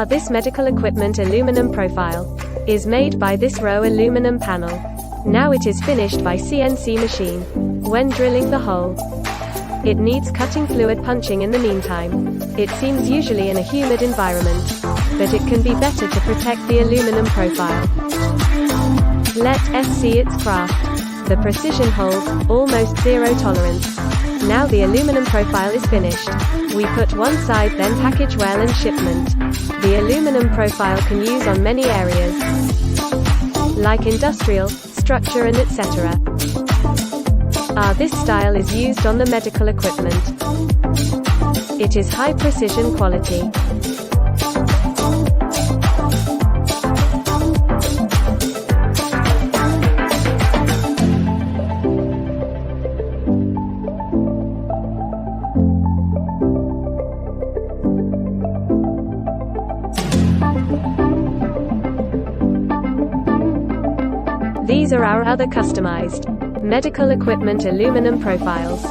This medical equipment aluminum profile is made by this row aluminum panel. Now it is finished by CNC machine. When drilling the hole, it needs cutting fluid punching in the meantime. It seems usually in a humid environment, but it can be better to protect the aluminum profile. Let us see its craft. The precision hold, almost zero tolerance. Now the aluminum profile is finished. We put one side, then package well and shipment. The aluminum profile can use on many areas, like industrial, structure and etc. This style is used on the medical equipment. It is high precision quality. These are our other customized medical equipment aluminum profiles.